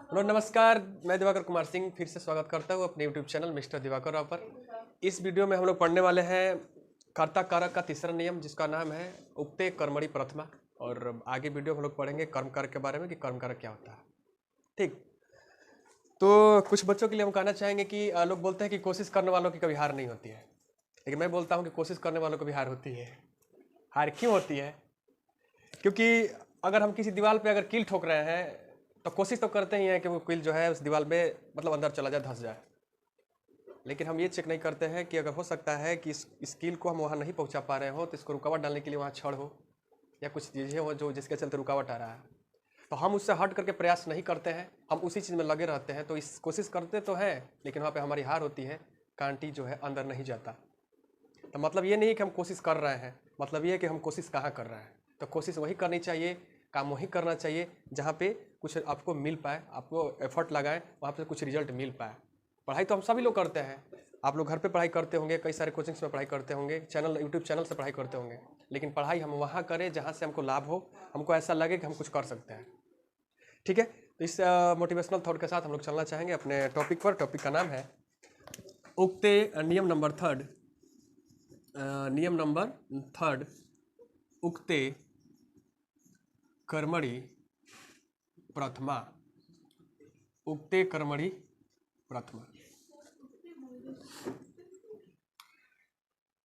Hello नमस्कार, मैं दिवाकर कुमार सिंह फिर से स्वागत करता हूँ अपने YouTube channel mister Diwakar Rao पर। इस वीडियो में हम लोग पढ़ने वाले हैं कर्ता कारक का तीसरा नियम, जिसका नाम है उक्ते कर्मणि प्रथमा। और आगे वीडियो में हम लोग पढ़ेंगे कर्म कारक के बारे में कि कर्म कारक क्या होता है। ठीक, तो कुछ बच्चों के लिए हम कहना चाहेंगे कि लोग बोलते हैं कि कोशिश करने वालों की कभी हार नहीं होती है, लेकिन मैं बोलता हूँ कि कोशिश करने वालों को भी हार होती है। हार क्यों होती है? क्योंकि अगर हम किसी दीवार पे अगर कील ठोक रहे हैं तो कोशिश तो करते ही हैं कि वो कील जो है उस दीवार में मतलब अंदर चला जाए, धंस जाए। लेकिन हम ये चेक नहीं करते हैं कि अगर हो सकता है कि इस कील को हम वहाँ नहीं पहुँचा पा रहे हो तो इसको रुकावट डालने के लिए वहाँ छड़ हो या कुछ चीज़ें हो जो जिसके चलते रुकावट आ रहा है, तो हम उससे हट करके प्रयास नहीं करते हैं, हम उसी चीज़ में लगे रहते हैं। तो इस कोशिश करते तो हैं लेकिन वहाँ पर हमारी हार होती है, कांटी जो है अंदर नहीं जाता। तो मतलब ये नहीं कि हम कोशिश कर रहे हैं, मतलब ये है कि हम कोशिश कहाँ कर रहे हैं। तो कोशिश वही करनी चाहिए, काम वही करना चाहिए जहाँ पे कुछ आपको मिल पाए, आपको एफर्ट लगाएं, वहाँ पे कुछ रिजल्ट मिल पाए। पढ़ाई तो हम सभी लोग करते हैं, आप लोग घर पे पढ़ाई करते होंगे, कई सारे कोचिंग्स में पढ़ाई करते होंगे, यूट्यूब चैनल से पढ़ाई करते होंगे, लेकिन पढ़ाई हम वहाँ करें जहाँ से हमको लाभ हो, हमको ऐसा लगे कि हम कुछ कर सकते हैं। ठीक है, तो इस मोटिवेशनल थॉट के साथ हम लोग चलना चाहेंगे अपने टॉपिक पर। टॉपिक का नाम है उक्ते नियम नंबर थर्ड, नियम नंबर थर्ड, उक्ते कर्मणि प्रथमा। उक्ते कर्मणि प्रथमा।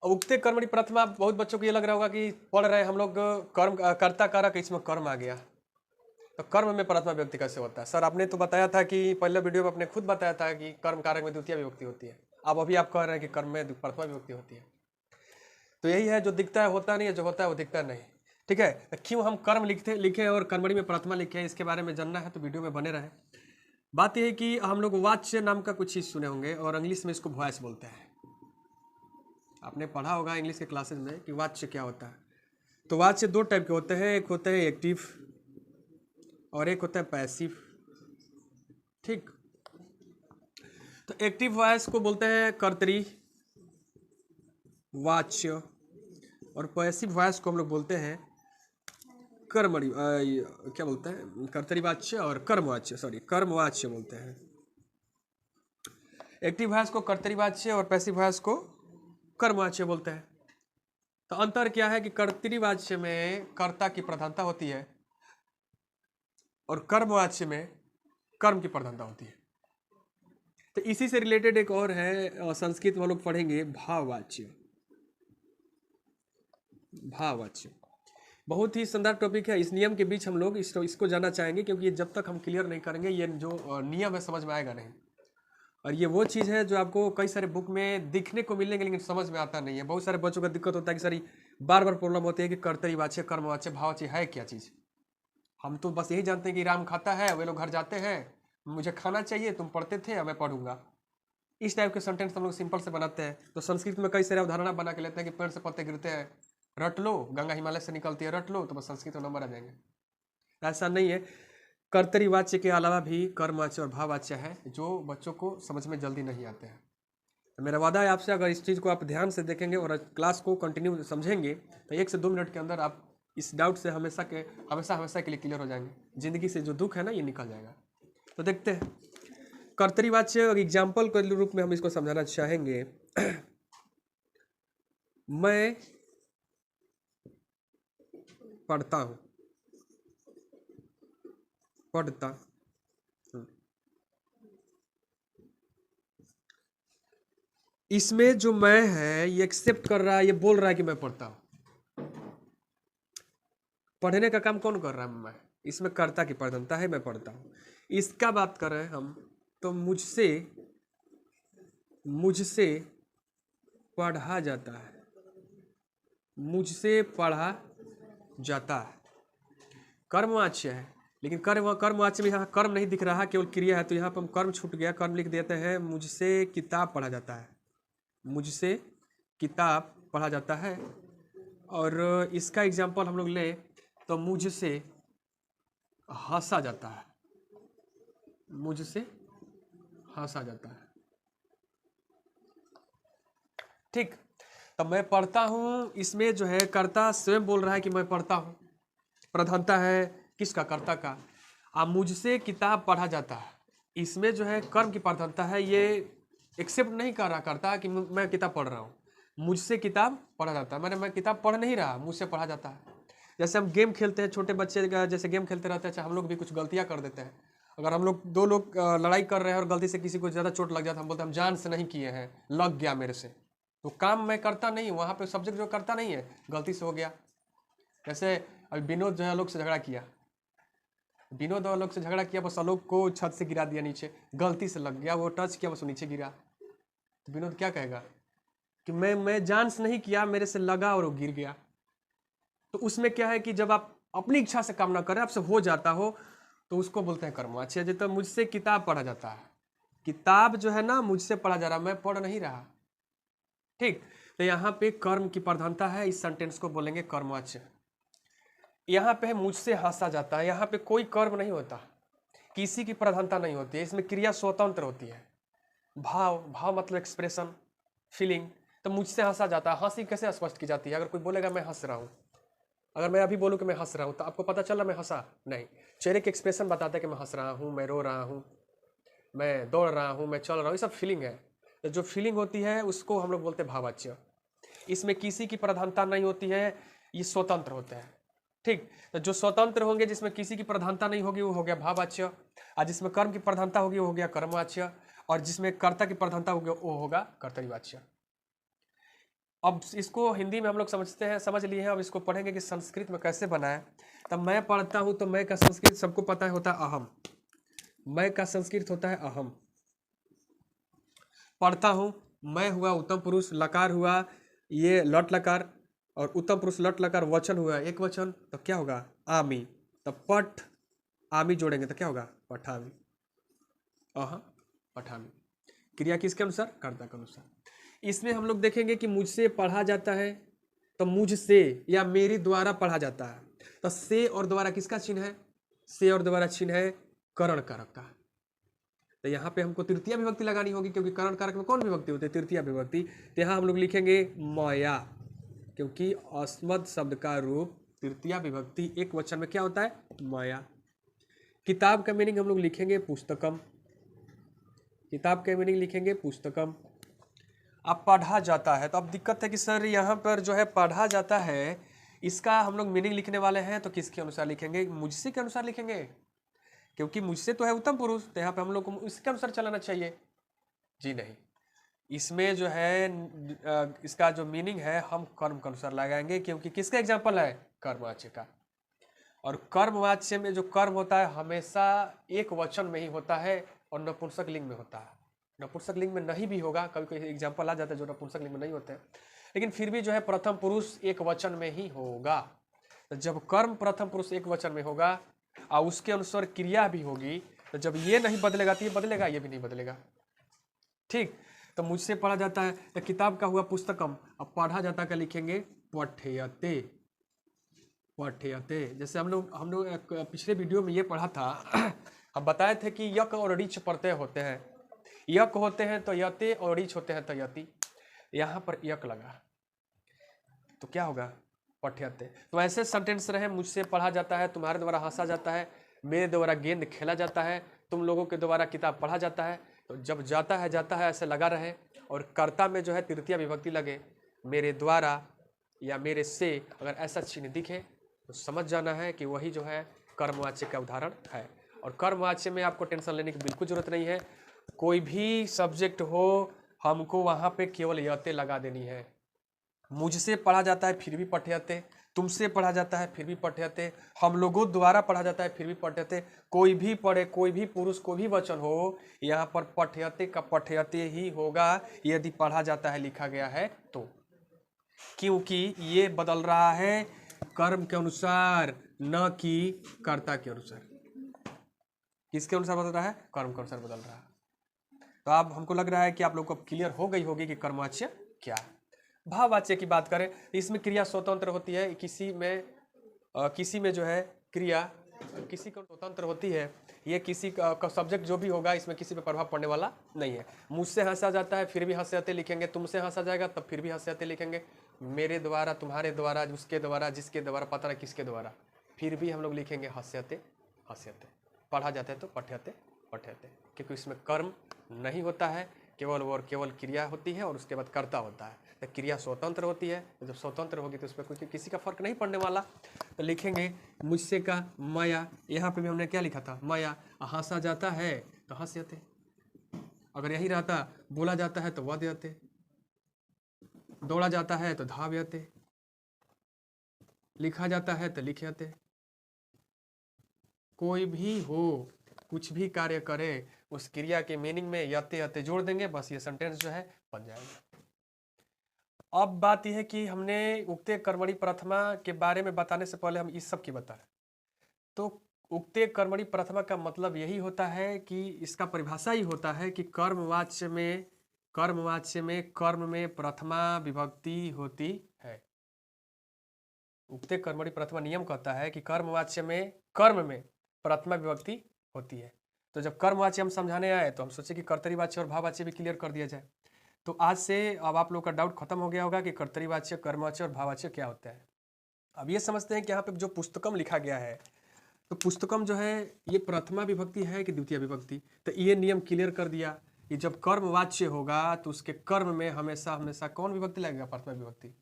उक्ते कर्मणि प्रथमा, बहुत बच्चों को ये लग रहा होगा कि पढ़ रहे हैं हम लोग कर्म कर्ता कारक, इसमें कर्म आ गया, तो कर्म में प्रथमा विभक्ति कैसे होता है? सर आपने तो बताया था कि पहले वीडियो में आपने खुद बताया था कि कर्म कारक में द्वितीय विभक्ति होती है, अब अभी आप कह रहे हैं कि कर्म में प्रथमा विभक्ति होती है। तो यही है, जो दिखता है होता नहीं है, जो होता है वो दिखता नहीं। ठीक है, तो क्यों हम कर्म लिखे और कर्मणि में प्रथमा लिखे हैं, इसके बारे में जानना है तो वीडियो में बने रहे। बात यह है कि हम लोग वाच्य नाम का कुछ चीज़ सुने होंगे और इंग्लिश में इसको वॉइस बोलते हैं। आपने पढ़ा होगा इंग्लिश के क्लासेस में कि वाच्य क्या होता है। तो वाच्य दो टाइप के होते हैं, एक होते हैं एक्टिव और एक होता है पैसिव। ठीक, तो एक्टिव वॉइस को बोलते हैं कर्तरी वाच्य और पैसिव वॉइस को हम लोग बोलते हैं कर्मणि, क्या बोलते हैं, कर्तरीवाच्य और कर्मवाच्य, सॉरी कर्मवाच्य बोलते हैं। एक्टिव वॉइस को कर्तरीवाच्य और पैसिव वॉइस को कर्मवाच्य बोलते हैं। तो अंतर क्या है कि कर्तरीवाच्य में कर्ता की प्रधानता होती है और कर्मवाच्य में कर्म की प्रधानता होती है। तो इसी से रिलेटेड एक और है, संस्कृत में लोग पढ़ेंगे भाववाच्य। भाववाच्य बहुत ही शानदार टॉपिक है। इस नियम के बीच हम लोग इसको जानना चाहेंगे, क्योंकि ये जब तक हम क्लियर नहीं करेंगे ये जो नियम है समझ में आएगा नहीं। और ये वो चीज़ है जो आपको कई सारे बुक में दिखने को मिलेंगे लेकिन समझ में आता नहीं है। बहुत सारे बच्चों का दिक्कत होता है कि सर बार बार प्रॉब्लम होती है कि कर्तरीवाच्य कर्मवाच्य भाववाच्य है क्या चीज़। हम तो बस यही जानते हैं कि राम खाता है, वे लोग घर जाते हैं, मुझे खाना चाहिए, तुम पढ़ते थे मैं पढ़ूंगा। इस टाइप के सेंटेंस हम लोग सिंपल से बनाते हैं। तो संस्कृत में कई सारे अवधारणा बना के लेते हैं कि पेड़ से पत्ते गिरते हैं, रट लो, गंगा हिमालय से निकलती है, रट लो, तो बस संस्कृत में नंबर आ जाएंगे। ऐसा नहीं है, कर्तरीवाच्य के अलावा भी कर्मवाच्य और भाववाच्य है जो बच्चों को समझ में जल्दी नहीं आते हैं। तो मेरा वादा है आपसे, अगर इस चीज़ को आप ध्यान से देखेंगे और क्लास को कंटिन्यू समझेंगे तो 1 से 2 मिनट के अंदर आप इस डाउट से हमेशा के लिए क्लियर हो जाएंगे। जिंदगी से जो दुख है ना ये निकल जाएगा। तो देखते हैं कर्तरीवाच्य एग्जाम्पल के रूप में हम इसको समझाना चाहेंगे। मैं पढ़ता हूँ, पढ़ता हूँ। इसमें जो मैं है ये एक्सेप्ट कर रहा है, ये बोल रहा है कि मैं पढ़ता हूँ। पढ़ने का काम कौन कर रहा है? मैं। इसमें कर्ता की प्रधानता है, मैं पढ़ता हूँ। इसका बात कर रहे हैं हम, तो मुझसे पढ़ा जाता है, मुझसे पढ़ा जाता है। कर्मवाच्य है, लेकिन कर्मवाच्य में यहाँ कर्म नहीं दिख रहा, केवल क्रिया है, तो यहाँ पर हम कर्म छूट गया, कर्म लिख देते हैं। मुझसे किताब पढ़ा जाता है, मुझसे किताब पढ़ा जाता है। और इसका एग्जाम्पल हम लोग ले तो मुझसे हंसा जाता है, मुझसे हंसा जाता है। ठीक, तब मैं पढ़ता हूँ, इसमें जो है कर्ता स्वयं बोल रहा है कि मैं पढ़ता हूँ। प्रधानता है किसका? कर्ता का। अब मुझसे किताब पढ़ा जाता है, इसमें जो है कर्म की प्रधानता है, ये एक्सेप्ट नहीं कर रहा करता कि मैं किताब पढ़ रहा हूँ। मुझसे किताब पढ़ा जाता है, मैंने मैं किताब पढ़ नहीं रहा, मुझसे पढ़ा जाता है। जैसे हम गेम खेलते हैं, छोटे बच्चे जैसे गेम खेलते रहते हैं, हम लोग भी कुछ गलतियाँ कर देते हैं। अगर हम लोग दो लोग लड़ाई कर रहे हैं और गलती से किसी को ज़्यादा चोट लग जाता है, हम बोलते हैं हम जान से नहीं किए हैं, लग गया मेरे से। तो काम मैं करता नहीं, वहाँ पे सब्जेक्ट जो करता नहीं है, गलती से हो गया। जैसे अभी विनोद जो है आलोक से झगड़ा किया, विनोद और आलोक से झगड़ा किया, बस आलोक को छत से गिरा दिया नीचे, गलती से लग गया, वो टच किया, बस नीचे गिरा। तो विनोद क्या कहेगा कि मैं जान से नहीं किया, मेरे से लगा और वो गिर गया। तो उसमें क्या है कि जब आप अपनी इच्छा से काम ना करें, आपसे हो जाता हो, तो उसको बोलते हैं कर्म। अच्छा जी, तो मुझसे किताब पढ़ा जाता है, किताब जो है ना मुझसे पढ़ा जा रहा, मैं पढ़ नहीं रहा। ठीक, तो यहाँ पे कर्म की प्रधानता है, इस सेंटेंस को बोलेंगे कर्मवाच्य। यहाँ पे मुझसे हंसा जाता है, यहाँ पे कोई कर्म नहीं होता, किसी की प्रधानता नहीं होती है, इसमें क्रिया स्वतंत्र होती है। भाव, भाव मतलब एक्सप्रेशन, फीलिंग। तो मुझसे हंसा जाता है, हंसी कैसे स्पष्ट की जाती है? अगर कोई बोलेगा मैं हंस रहा हूँ, अगर मैं अभी बोलूँ कि मैं हंस रहा हूँ, तो आपको पता चला मैं हंसा नहीं। चेहरे के एक्सप्रेशन बताते हैं कि मैं हंस रहा हूँ, मैं रो रहा हूँ, मैं दौड़ रहा हूँ, मैं चल रहा हूँ, ये सब फीलिंग है। तो जो फीलिंग होती है उसको हम लोग बोलते हैं भाववाच्य। इसमें किसी की प्रधानता नहीं होती है, ये स्वतंत्र होते हैं। ठीक, तो जो स्वतंत्र होंगे, जिसमें किसी की प्रधानता नहीं होगी, वो हो गया भाववाच्य, और जिसमें कर्म की प्रधानता होगी वो हो गया कर्मवाच्य, और जिसमें कर्ता की प्रधानता होगी वो होगा कर्तरीवाच्य। अब इसको हिंदी में हम लोग समझते हैं, समझ लिए हैं, अब इसको पढ़ेंगे कि संस्कृत में कैसे बना है। तब मैं पढ़ता हूँ तो मैं का संस्कृत सबको पता है होता है अहम, मैं का संस्कृत होता है अहम। पढ़ता हूँ, मैं हुआ उत्तम पुरुष, लकार हुआ ये लट लकार, और उत्तम पुरुष लट लकार वचन हुआ एक वचन, तो क्या होगा आमी। तो पठ आमी जोड़ेंगे तो क्या होगा पठामी, अह पठामी। क्रिया किसके अनुसार? कर्ता के अनुसार। इसमें हम लोग देखेंगे कि मुझसे पढ़ा जाता है, तो मुझसे या मेरे द्वारा पढ़ा जाता है, तो से और द्वारा किसका चिन्ह है? से और द्वारा चिन्ह है करण कारक का। तो यहाँ पे हमको तृतीय विभक्ति लगानी होगी, क्योंकि करण कारक में कौन विभक्ति होती है? तृतीय विभक्ति। तो यहाँ हम लोग लिखेंगे मया, क्योंकि अस्मद शब्द का रूप तृतीय विभक्ति एक वचन में क्या होता है? मया। किताब का मीनिंग हम लोग लिखेंगे पुस्तकम, किताब का मीनिंग लिखेंगे पुस्तकम। अब पढ़ा जाता है, तो अब दिक्कत है कि सर यहाँ पर जो है पढ़ा जाता है, इसका हम लोग मीनिंग लिखने वाले हैं, तो किसके अनुसार लिखेंगे? मुझसे के अनुसार लिखेंगे, क्योंकि मुझसे तो है उत्तम पुरुष, तो यहाँ पे हम लोग को इसके अनुसार चलाना चाहिए। जी नहीं, इसमें जो है इसका जो मीनिंग है हम कर्म के अनुसार लगाएंगे, क्योंकि किसका एग्जाम्पल है? कर्मवाच्य का। और कर्मवाच्य में जो कर्म होता है हमेशा एक वचन में ही होता है और नपुंसक लिंग में होता है। नपुंसक लिंग में नहीं भी होगा, कभी कोई एग्जाम्पल आ जाता है जो नपुंसक लिंग में नहीं होते हैं, लेकिन फिर भी जो है प्रथम पुरुष एक वचन में ही होगा। तो जब कर्म प्रथम पुरुष एक वचन में होगा और उसके अनुसार क्रिया भी होगी, तो जब ये नहीं बदलेगा तो ये बदलेगा, ये भी नहीं बदलेगा। ठीक, तो मुझसे पढ़ा जाता है, तो किताब का हुआ पुस्तकम। अब पढ़ा जाता का लिखेंगे पठ्यते, पठ्यते। जैसे हम लोग पिछले वीडियो में ये पढ़ा था हम बताए थे कि यक और ऋच प्रत्यय होते हैं, यक होते हैं तो यते और ऋच होते हैं तो यति। यहाँ पर यक लगा तो क्या होगा? पठ्यते। तो ऐसे सेंटेंस रहे, मुझसे पढ़ा जाता है, तुम्हारे द्वारा हंसा जाता है, मेरे द्वारा गेंद खेला जाता है, तुम लोगों के द्वारा किताब पढ़ा जाता है। तो जब जाता है ऐसे लगा रहे, और कर्ता में जो है तृतीय विभक्ति लगे, मेरे द्वारा या मेरे से, अगर ऐसा चिन्ह दिखे तो समझ जाना है कि वही जो है कर्मवाच्य का उदाहरण है। और कर्मवाच्य में आपको टेंशन लेने की बिल्कुल जरूरत नहीं है, कोई भी सब्जेक्ट हो हमको वहाँ पे केवल यते लगा देनी है। मुझसे पढ़ा जाता है फिर भी पठ्यते, तुमसे पढ़ा जाता है फिर भी पठ्यते, हम लोगों द्वारा पढ़ा जाता है फिर भी पठ्यते। कोई भी पढ़े, कोई भी पुरुष, कोई भी वचन हो, यहाँ पर पठ्यते का पठ्यते ही होगा यदि पढ़ा जाता है लिखा गया है तो, क्योंकि ये बदल रहा है कर्म के अनुसार, न कि कर्ता के अनुसार। किसके अनुसार बदल रहा है? कर्म के अनुसार बदल रहा है। तो अब हमको लग रहा है कि आप लोग को क्लियर हो गई होगी कि कर्मवाच्य क्या है। भाववाच्य की बात करें, इसमें क्रिया स्वतंत्र होती है, किसी में जो है क्रिया किसी को स्वतंत्र होती है, ये किसी का सब्जेक्ट जो भी होगा इसमें किसी पे प्रभाव पड़ने वाला नहीं है। मुझसे हंसा जाता है फिर भी हंसते लिखेंगे, तुमसे हंसा जाएगा तब फिर भी हंसते लिखेंगे, मेरे द्वारा, तुम्हारे द्वारा, उसके द्वारा, जिसके द्वारा, पता नहीं किसके द्वारा, फिर भी हम लोग लिखेंगे हंसते हंसते। पढ़ा जाता है तो पठ्यते पठ्यते, क्योंकि इसमें कर्म नहीं होता है, केवल और केवल क्रिया होती है और उसके बाद कर्ता होता है। तो क्रिया स्वतंत्र होती है, तो जब स्वतंत्र होगी तो उसमें कोई किसी का फर्क नहीं पड़ने वाला। तो लिखेंगे मुझसे का माया, यहाँ पे भी हमने क्या लिखा था, माया। हंसा जाता है तो हंसते, अगर यही रहता बोला जाता है तो वदयते, दौड़ा जाता है तो धाव्यते, लिखा जाता है तो लिख्यते। कोई भी हो, कुछ भी कार्य करे, उस क्रिया के मीनिंग में यते यते जोड़ देंगे, बस ये सेंटेंस जो है बन जाएगा। अब बात यह है कि हमने उक्ते कर्मणि प्रथमा के बारे में बताने से पहले हम इस सब की बता रहे। तो उक्ते कर्मणि प्रथमा का मतलब यही होता है कि इसका परिभाषा ही होता है कि कर्मवाच्य में कर्म में प्रथमा विभक्ति होती है। उक्ते कर्मणि प्रथमा नियम कहता है कि कर्मवाच्य में कर्म में प्रथमा विभक्ति होती है। तो जब कर्मवाच्य हम समझाने आए तो हम सोचे कि कर्तरीवाच्य और भाववाच्य भी क्लियर कर दिया जाए। तो आज से अब आप लोग का डाउट खत्म हो गया होगा कि कर्तरीवाच्य, कर्मवाच्य और भाववाच्य क्या होता है। अब ये समझते हैं कि यहाँ पे जो पुस्तकम लिखा गया है, तो पुस्तकम जो है ये प्रथमा विभक्ति है कि द्वितीय विभक्ति। तो ये नियम क्लियर कर दिया कि जब कर्मवाच्य होगा तो उसके कर्म में हमेशा हमेशा कौन विभक्ति लगेगा, प्रथमा विभक्ति।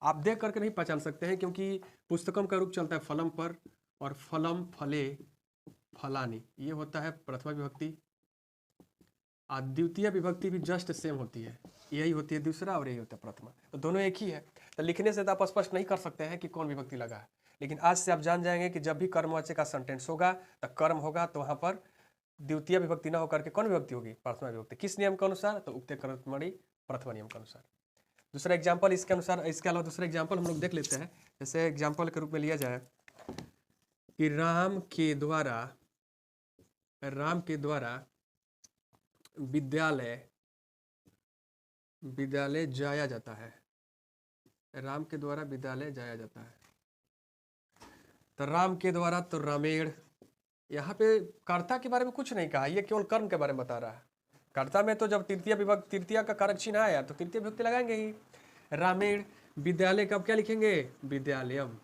आप देख करके नहीं पहचान सकते हैं, क्योंकि पुस्तकम का रूप चलता है फलम पर, और फलम फले फलानी ये होता है प्रथमा विभक्ति। और द्वितीय विभक्ति भी जस्ट सेम होती है, यही होती है दूसरा और यही होता है प्रथमा, तो दोनों एक ही है। तो लिखने से तो आप स्पष्ट नहीं कर सकते हैं कि कौन विभक्ति लगा है, लेकिन आज से आप जान जाएंगे कि जब भी कर्मवाच्य का सेंटेंस होगा तो कर्म होगा, तो वहां पर द्वितीय विभक्ति ना होकर के कौन विभक्ति होगी, प्रथमा विभक्ति। किस नियम के अनुसार, तो उक्ते कर्मणि प्रथमा नियम के अनुसार। दूसरा एग्जाम्पल इसके अनुसार, इसके अलावा दूसरा एग्जाम्पल हम लोग देख लेते हैं। जैसे एग्जाम्पल के रूप में लिया जाए कि राम के द्वारा विद्यालय जाया जाता है। राम के द्वारा विद्यालय जाया जाता है। तो राम के द्वारा तो रामेण, यहाँ पे कर्ता के बारे में कुछ नहीं कहा, ये केवल कर्म के बारे में बता रहा है। कर्ता में तो जब तृतीय का कारक चिन्ह आया तो तृतीय विभक्ति लगाएंगे ही। रामेण, विद्यालय का क्या लिखेंगे, विद्यालयम।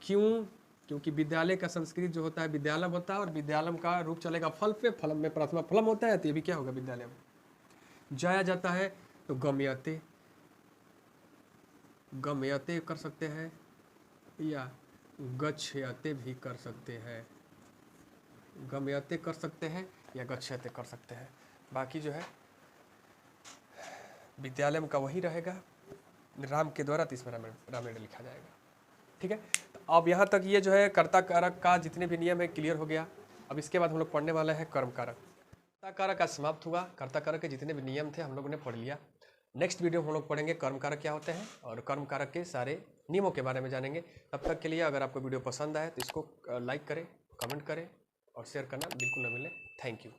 क्यों, क्योंकि विद्यालय का संस्कृत जो होता है विद्यालम होता है, और विद्यालम का रूप चलेगा फल पे, फलम में प्रथमा फलम होता है, तो ये भी क्या होगा, विद्यालयम। जाया जाता है तो गम्यते कर सकते हैं, या गच्छयते भी कर सकते हैं। गम्यते कर सकते हैं या गच्छयते कर सकते हैं। बाकी जो है विद्यालय का वही रहेगा, राम के द्वारा, तो इसमें रामेण लिखा जाएगा। ठीक है, तो अब यहाँ तक ये जो है कर्ता कारक का जितने भी नियम है क्लियर हो गया। अब इसके बाद हम लोग पढ़ने वाले हैं कर्म कारक। कर्ता कारक का समाप्त हुआ, कर्ता कारक के जितने भी नियम थे हम लोगों ने पढ़ लिया। नेक्स्ट वीडियो में हम लोग पढ़ेंगे कर्म कारक क्या होते हैं और कर्म कारक के सारे नियमों के बारे में जानेंगे। तब तक के लिए अगर आपको वीडियो पसंद आए तो इसको लाइक करें, कमेंट करें और शेयर करना बिल्कुल न मिले। Thank you.